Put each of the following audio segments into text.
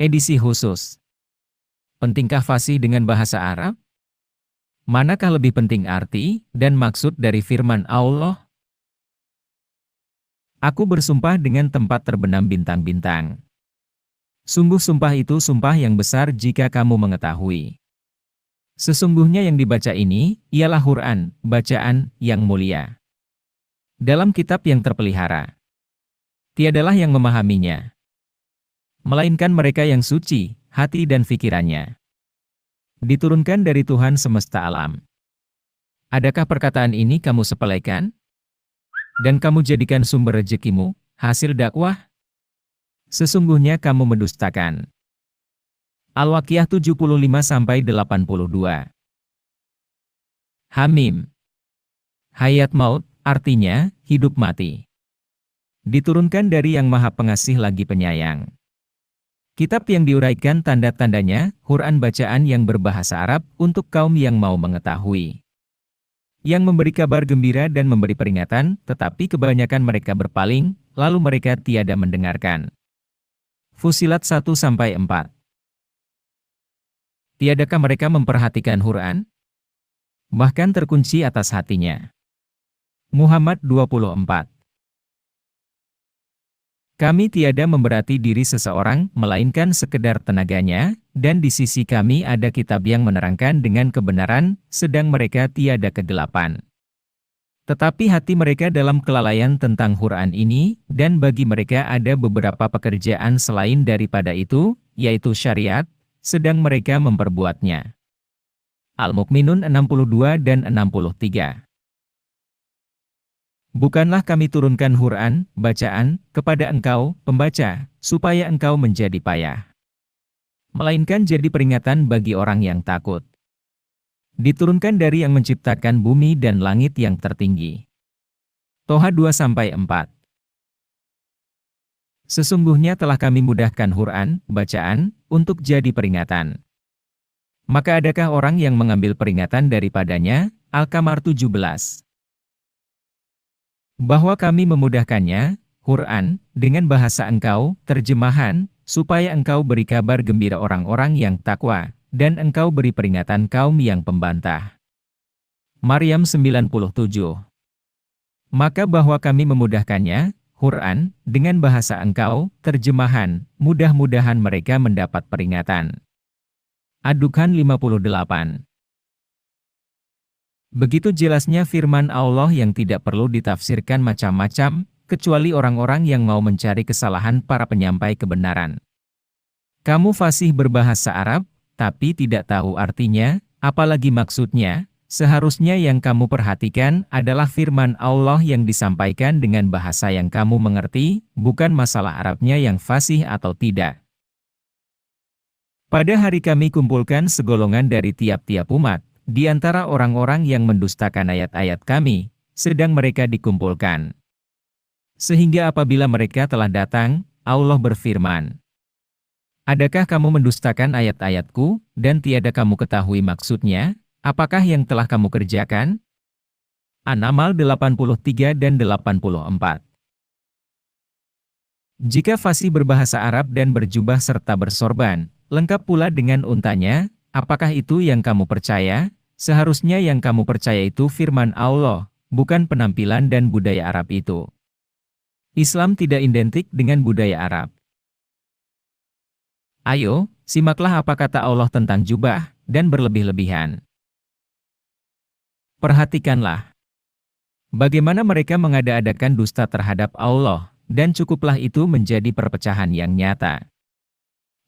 Edisi khusus. Pentingkah fasih dengan bahasa Arab? Manakah lebih penting arti dan maksud dari firman Allah? Aku bersumpah dengan tempat terbenam bintang-bintang. Sungguh sumpah itu sumpah yang besar jika kamu mengetahui. Sesungguhnya yang dibaca ini, ialah Quran, bacaan yang mulia. Dalam kitab yang terpelihara. Tiadalah yang memahaminya. Melainkan mereka yang suci, hati dan pikirannya. Diturunkan dari Tuhan semesta alam. Adakah perkataan ini kamu sepelekan? Dan kamu jadikan sumber rezekimu, hasil dakwah? Sesungguhnya kamu mendustakan. Al-Waqiah 75-82. Hamim. Hayat maut, artinya, hidup mati. Diturunkan dari Yang Maha Pengasih lagi Penyayang. Kitab yang diuraikan tanda-tandanya, Quran bacaan yang berbahasa Arab untuk kaum yang mau mengetahui. Yang memberi kabar gembira dan memberi peringatan, tetapi kebanyakan mereka berpaling, lalu mereka tiada mendengarkan. Fusilat 1-4. Tiadakah mereka memperhatikan Quran? Bahkan terkunci atas hatinya. Muhammad 24. Kami tiada memberati diri seseorang, melainkan sekedar tenaganya, dan di sisi kami ada kitab yang menerangkan dengan kebenaran, sedang mereka tiada kegelapan. Tetapi hati mereka dalam kelalaian tentang Quran ini, dan bagi mereka ada beberapa pekerjaan selain daripada itu, yaitu syariat, sedang mereka memperbuatnya. Al-Mu'minun 62 dan 63. Bukanlah kami turunkan Quran, bacaan, kepada engkau, pembaca, supaya engkau menjadi payah. Melainkan jadi peringatan bagi orang yang takut. Diturunkan dari Yang menciptakan bumi dan langit yang tertinggi. Toha 2-4. Sesungguhnya telah kami mudahkan Quran, bacaan, untuk jadi peringatan. Maka adakah orang yang mengambil peringatan daripadanya? Al-Qamar 17. Bahwa kami memudahkannya, Quran, dengan bahasa engkau, terjemahan, supaya engkau beri kabar gembira orang-orang yang takwa, dan engkau beri peringatan kaum yang pembantah. Maryam 97. Maka bahwa kami memudahkannya, Quran, dengan bahasa engkau, terjemahan, mudah-mudahan mereka mendapat peringatan. Ad-Dukhan 58. Begitu jelasnya firman Allah yang tidak perlu ditafsirkan macam-macam, kecuali orang-orang yang mau mencari kesalahan para penyampai kebenaran. Kamu fasih berbahasa Arab, tapi tidak tahu artinya, apalagi maksudnya, seharusnya yang kamu perhatikan adalah firman Allah yang disampaikan dengan bahasa yang kamu mengerti, bukan masalah Arabnya yang fasih atau tidak. Pada hari kami kumpulkan segolongan dari tiap-tiap umat, di antara orang-orang yang mendustakan ayat-ayat kami, sedang mereka dikumpulkan. Sehingga apabila mereka telah datang, Allah berfirman, adakah kamu mendustakan ayat-ayatku, dan tiada kamu ketahui maksudnya, apakah yang telah kamu kerjakan? An-Naml 83 dan 84. Jika fasih berbahasa Arab dan berjubah serta bersorban, lengkap pula dengan untanya, apakah itu yang kamu percaya? Seharusnya yang kamu percaya itu firman Allah, bukan penampilan dan budaya Arab itu. Islam tidak identik dengan budaya Arab. Ayo, simaklah apa kata Allah tentang jubah dan berlebih-lebihan. Perhatikanlah bagaimana mereka mengada-adakan dusta terhadap Allah, dan cukuplah itu menjadi perpecahan yang nyata.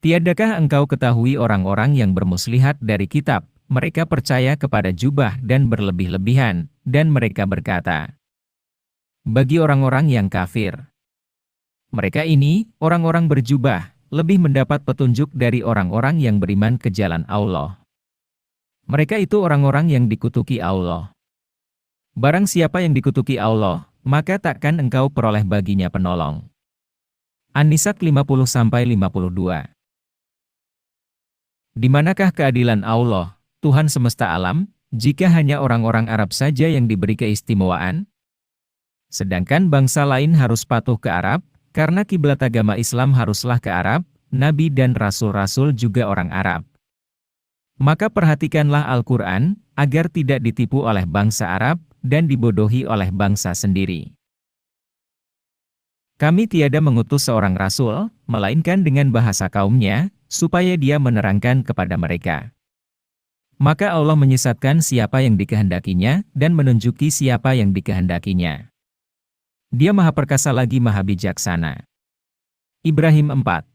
Tiadakah engkau ketahui orang-orang yang bermuslihat dari kitab, mereka percaya kepada jubah dan berlebih-lebihan, dan mereka berkata, bagi orang-orang yang kafir, mereka ini, orang-orang berjubah, lebih mendapat petunjuk dari orang-orang yang beriman ke jalan Allah. Mereka itu orang-orang yang dikutuki Allah. Barang siapa yang dikutuki Allah, maka takkan engkau peroleh baginya penolong. An-Nisa 50-52. Di manakah keadilan Allah, Tuhan semesta alam, jika hanya orang-orang Arab saja yang diberi keistimewaan? Sedangkan bangsa lain harus patuh ke Arab, karena kiblat agama Islam haruslah ke Arab, nabi dan rasul-rasul juga orang Arab. Maka perhatikanlah Al-Quran, agar tidak ditipu oleh bangsa Arab, dan dibodohi oleh bangsa sendiri. Kami tiada mengutus seorang rasul, melainkan dengan bahasa kaumnya, supaya dia menerangkan kepada mereka. Maka Allah menyesatkan siapa yang dikehendakinya, dan menunjuki siapa yang dikehendakinya. Dia Maha Perkasa lagi Maha Bijaksana. Ibrahim 4.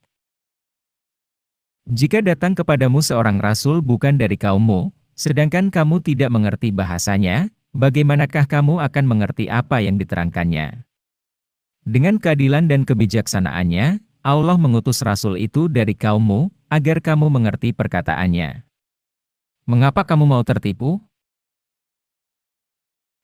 Jika datang kepadamu seorang rasul bukan dari kaummu, sedangkan kamu tidak mengerti bahasanya, bagaimanakah kamu akan mengerti apa yang diterangkannya? Dengan keadilan dan kebijaksanaannya, Allah mengutus rasul itu dari kaummu, agar kamu mengerti perkataannya. Mengapa kamu mau tertipu?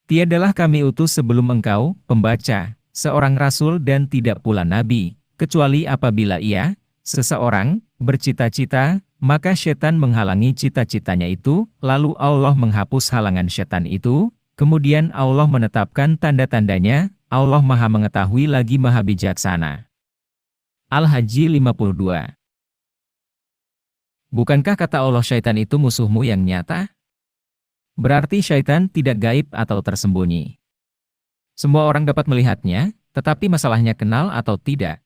Tiadalah kami utus sebelum engkau, pembaca, seorang rasul dan tidak pula nabi, kecuali apabila ia, seseorang, bercita-cita, maka setan menghalangi cita-citanya itu, lalu Allah menghapus halangan setan itu, kemudian Allah menetapkan tanda-tandanya, Allah Maha Mengetahui lagi Maha Bijaksana. Al-Hajj 52. Bukankah kata Allah syaitan itu musuhmu yang nyata? Berarti syaitan tidak gaib atau tersembunyi. Semua orang dapat melihatnya, tetapi masalahnya kenal atau tidak.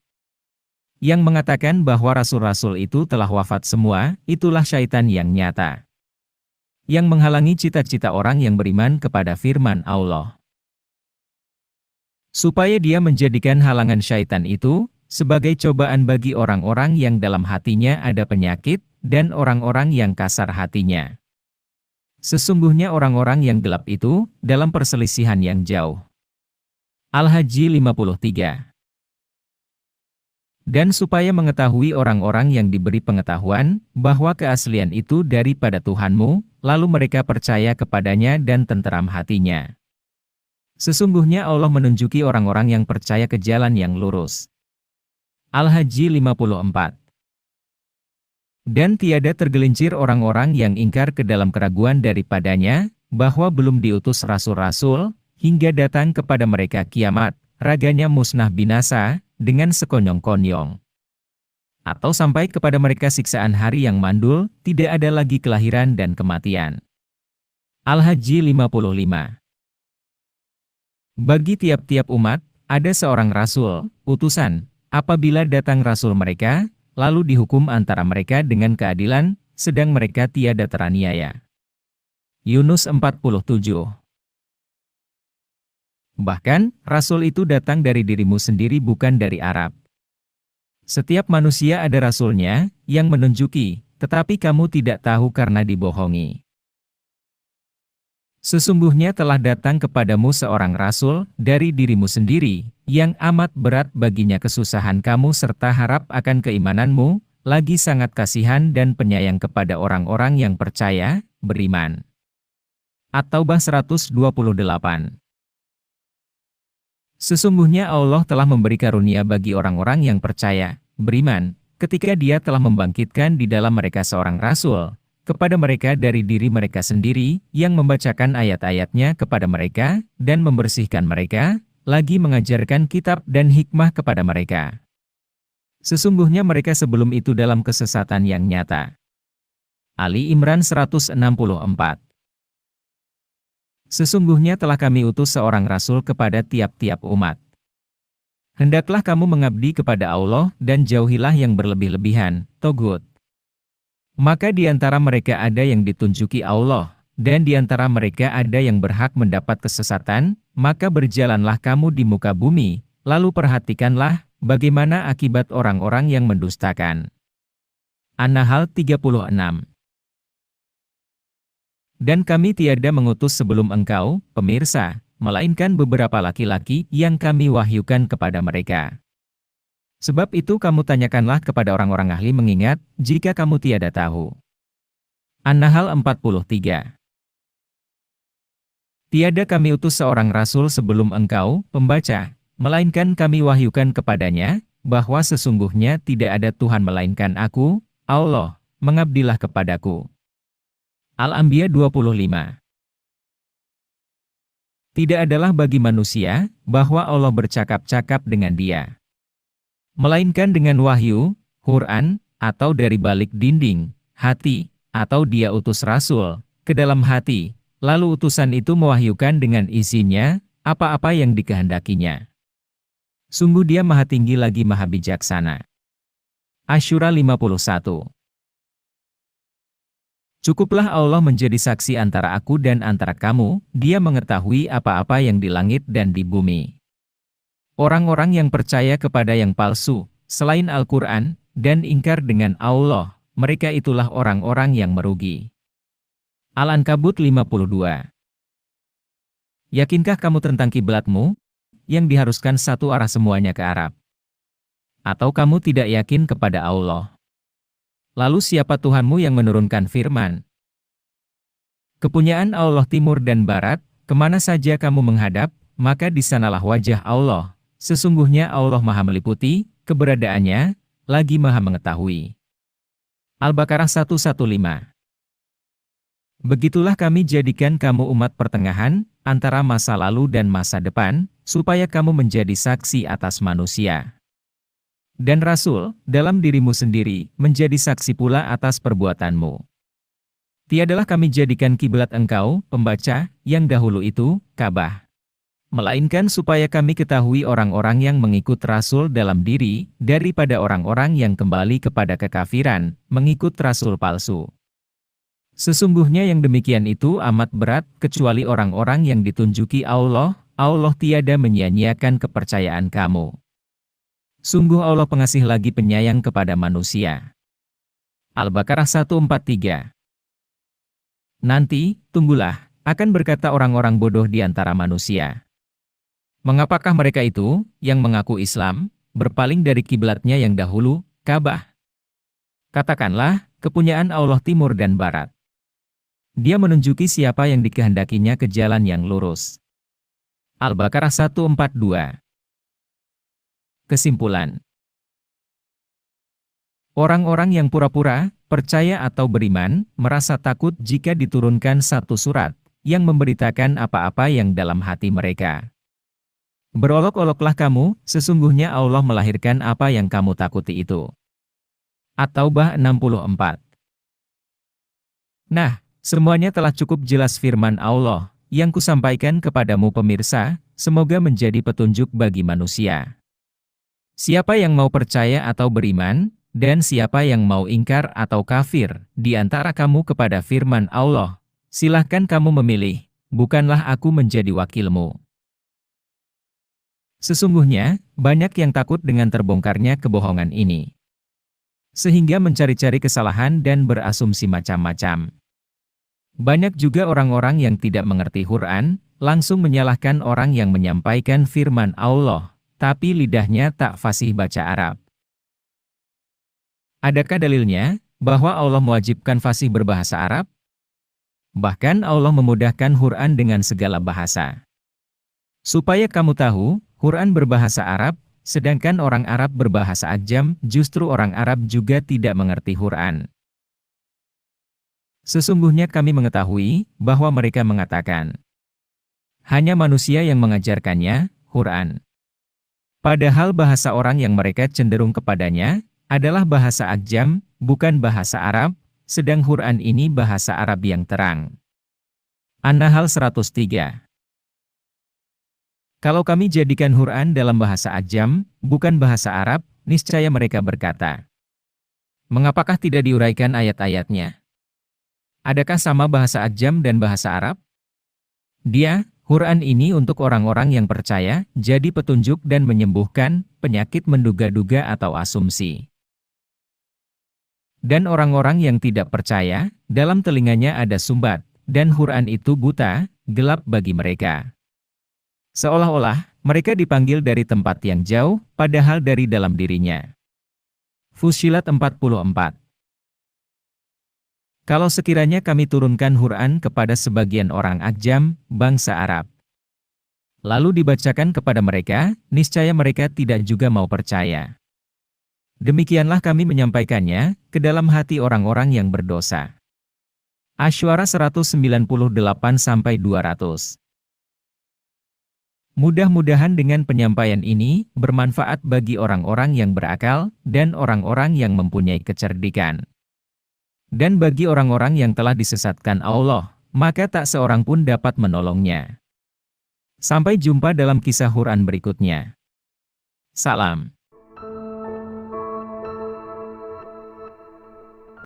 Yang mengatakan bahwa rasul-rasul itu telah wafat semua, itulah syaitan yang nyata. Yang menghalangi cita-cita orang yang beriman kepada firman Allah. Supaya dia menjadikan halangan syaitan itu, sebagai cobaan bagi orang-orang yang dalam hatinya ada penyakit, dan orang-orang yang kasar hatinya. Sesungguhnya orang-orang yang gelap itu, dalam perselisihan yang jauh. Al-Hajj 53. Dan supaya mengetahui orang-orang yang diberi pengetahuan, bahwa keaslian itu daripada Tuhanmu, lalu mereka percaya kepadanya dan tenteram hatinya. Sesungguhnya Allah menunjuki orang-orang yang percaya ke jalan yang lurus. Al-Hajj 54. Dan tiada tergelincir orang-orang yang ingkar ke dalam keraguan daripadanya, bahwa belum diutus rasul-rasul, hingga datang kepada mereka kiamat, raganya musnah binasa, dengan sekonyong-konyong. Atau sampai kepada mereka siksaan hari yang mandul, tidak ada lagi kelahiran dan kematian. Al-Hajj 55. Bagi tiap-tiap umat, ada seorang rasul, utusan, apabila datang rasul mereka, lalu dihukum antara mereka dengan keadilan, sedang mereka tiada teraniaya. Yunus 47. Bahkan, rasul itu datang dari dirimu sendiri bukan dari Arab. Setiap manusia ada rasulnya, yang menunjuki, tetapi kamu tidak tahu karena dibohongi. Sesungguhnya telah datang kepadamu seorang rasul, dari dirimu sendiri, yang amat berat baginya kesusahan kamu serta harap akan keimananmu, lagi sangat kasihan dan penyayang kepada orang-orang yang percaya, beriman. At-Taubah 128. Sesungguhnya Allah telah memberi karunia bagi orang-orang yang percaya, beriman, ketika Dia telah membangkitkan di dalam mereka seorang rasul, kepada mereka dari diri mereka sendiri, yang membacakan ayat-ayatnya kepada mereka, dan membersihkan mereka, lagi mengajarkan kitab dan hikmah kepada mereka. Sesungguhnya mereka sebelum itu dalam kesesatan yang nyata. Ali Imran 164. Sesungguhnya telah kami utus seorang rasul kepada tiap-tiap umat. Hendaklah kamu mengabdi kepada Allah dan jauhilah yang berlebih-lebihan, togut. Maka di antara mereka ada yang ditunjuki Allah, dan di antara mereka ada yang berhak mendapat kesesatan, maka berjalanlah kamu di muka bumi, lalu perhatikanlah bagaimana akibat orang-orang yang mendustakan. An-Nahl 36. Dan kami tiada mengutus sebelum engkau, pemirsa, melainkan beberapa laki-laki yang kami wahyukan kepada mereka. Sebab itu kamu tanyakanlah kepada orang-orang ahli mengingat, jika kamu tiada tahu. An-Nahl 43. Tiada kami utus seorang rasul sebelum engkau, pembaca, melainkan kami wahyukan kepadanya, bahwa sesungguhnya tidak ada Tuhan melainkan Aku, Allah, mengabdilah kepadaku. Al-Anbiya 25. Tidak adalah bagi manusia, bahwa Allah bercakap-cakap dengan dia. Melainkan dengan wahyu, Quran, atau dari balik dinding, hati, atau dia utus rasul ke dalam hati, lalu utusan itu mewahyukan dengan izinnya apa-apa yang dikehendakinya. Sungguh dia maha tinggi lagi maha bijaksana. Asyura 51. Cukuplah Allah menjadi saksi antara aku dan antara kamu, dia mengetahui apa-apa yang di langit dan di bumi. Orang-orang yang percaya kepada yang palsu, selain Al-Quran, dan ingkar dengan Allah, mereka itulah orang-orang yang merugi. Al-Ankabut 52. Yakinkah kamu tentang kiblatmu, yang diharuskan satu arah semuanya ke Arab? Atau kamu tidak yakin kepada Allah? Lalu siapa Tuhanmu yang menurunkan firman? Kepunyaan Allah timur dan barat, kemana saja kamu menghadap, maka di sanalah wajah Allah. Sesungguhnya Allah maha meliputi keberadaannya, lagi maha mengetahui. Al-Baqarah 115. Begitulah kami jadikan kamu umat pertengahan, antara masa lalu dan masa depan, supaya kamu menjadi saksi atas manusia. Dan Rasul, dalam dirimu sendiri, menjadi saksi pula atas perbuatanmu. Tiadalah kami jadikan kiblat engkau, pembaca, yang dahulu itu, Ka'bah. Melainkan supaya kami ketahui orang-orang yang mengikut Rasul dalam diri, daripada orang-orang yang kembali kepada kekafiran, mengikut Rasul palsu. Sesungguhnya yang demikian itu amat berat, kecuali orang-orang yang ditunjuki Allah, Allah tiada menyia-nyiakan kepercayaan kamu. Sungguh Allah pengasih lagi penyayang kepada manusia. Al-Baqarah 143. Nanti, tunggulah, akan berkata orang-orang bodoh di antara manusia. Mengapakah mereka itu, yang mengaku Islam, berpaling dari kiblatnya yang dahulu, Ka'bah? Katakanlah, kepunyaan Allah timur dan barat. Dia menunjuki siapa yang dikehendakinya ke jalan yang lurus. Al-Baqarah 142. Kesimpulan. Orang-orang yang pura-pura, percaya atau beriman, merasa takut jika diturunkan satu surat, yang memberitakan apa-apa yang dalam hati mereka. Berolok-oloklah kamu, sesungguhnya Allah melahirkan apa yang kamu takuti itu. At-Taubah 64. Nah, semuanya telah cukup jelas firman Allah, yang kusampaikan kepadamu pemirsa, semoga menjadi petunjuk bagi manusia. Siapa yang mau percaya atau beriman, dan siapa yang mau ingkar atau kafir, di antara kamu kepada firman Allah, silahkan kamu memilih, bukanlah aku menjadi wakilmu. Sesungguhnya, banyak yang takut dengan terbongkarnya kebohongan ini. Sehingga mencari-cari kesalahan dan berasumsi macam-macam. Banyak juga orang-orang yang tidak mengerti Quran, langsung menyalahkan orang yang menyampaikan firman Allah, tapi lidahnya tak fasih baca Arab. Adakah dalilnya, bahwa Allah mewajibkan fasih berbahasa Arab? Bahkan Allah memudahkan Quran dengan segala bahasa. Supaya kamu tahu, Quran berbahasa Arab, sedangkan orang Arab berbahasa Ajam, justru orang Arab juga tidak mengerti Quran. Sesungguhnya kami mengetahui, bahwa mereka mengatakan, hanya manusia yang mengajarkannya, Quran. Padahal bahasa orang yang mereka cenderung kepadanya, adalah bahasa Ajam, bukan bahasa Arab, sedang Quran ini bahasa Arab yang terang. An-Nahl 103. Kalau kami jadikan Quran dalam bahasa Ajam, bukan bahasa Arab, niscaya mereka berkata, mengapakah tidak diuraikan ayat-ayatnya? Adakah sama bahasa Ajam dan bahasa Arab? Quran ini untuk orang-orang yang percaya, jadi petunjuk dan menyembuhkan penyakit menduga-duga atau asumsi. Dan orang-orang yang tidak percaya, dalam telinganya ada sumbat, dan Quran itu buta, gelap bagi mereka. Seolah-olah, mereka dipanggil dari tempat yang jauh, padahal dari dalam dirinya. Fussilat 44. Kalau sekiranya kami turunkan Quran kepada sebagian orang Ajam, bangsa Arab, lalu dibacakan kepada mereka, niscaya mereka tidak juga mau percaya. Demikianlah kami menyampaikannya, ke dalam hati orang-orang yang berdosa. Asy'ara 198-200. Mudah-mudahan dengan penyampaian ini bermanfaat bagi orang-orang yang berakal dan orang-orang yang mempunyai kecerdikan. Dan bagi orang-orang yang telah disesatkan Allah, maka tak seorang pun dapat menolongnya. Sampai jumpa dalam kisah Quran berikutnya. Salam.